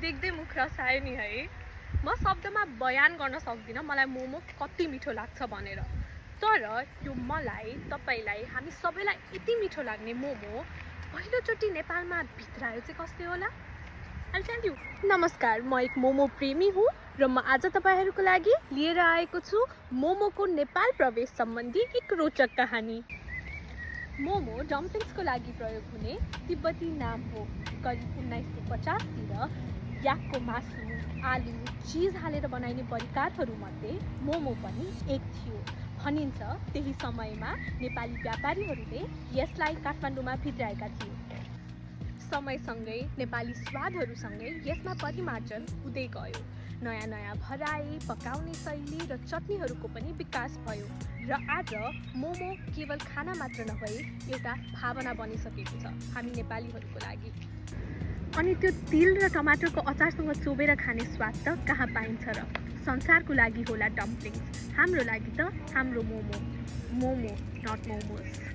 देख्दै मुख रसायो नि है। म शब्दमा बयान गर्न सक्दिनँ मलाई मोमो कति मिठो लाग्छ भनेर। तर यो मलाई तपाईलाई हामी सबैलाई यति मिठो लाग्ने मोमो पहिलोचोटि नेपालमा भित्रायो चाहिँ कसले होला? नमस्कार, म एक मोमो प्रेमी हुँ र म आज तपाईहरुको लागि लिएर आएको छु मोमोको नेपाल प्रवेश सम्बन्धी एक रोचक कहानी। मोमो डम्पलिङ्सको लागि प्रयोग हुने तिब्बती नाम हो। करिब 1950 तिर याकको मासु, आलु, चीज हालेर बनाइने परिकारहरूमध्ये मोमो पनि एक थियो। भनिन्छ त्यही समयमा नेपाली व्यापारीहरूले यसलाई काठमाडौँमा भित्राएका थिए। समयसँगै नेपाली स्वादहरूसँगै यसमा परिमार्जन हुँदै गयो। नयाँ नयाँ भराई, पकाउने शैली र चटनीहरूको पनि विकास भयो र आज मोमो केवल खाना मात्र नभई एउटा भावना बनिसकेको छ हामी नेपालीहरूको लागि। अनि त्यो तिल र टमाटरको अचारसँग चोबेर खाने स्वाद त कहाँ पाइन्छ र? संसारको लागि होला डम्पलिङ्स, हाम्रो लागि त हाम्रो मोमो। मोमो, नट मोमोस।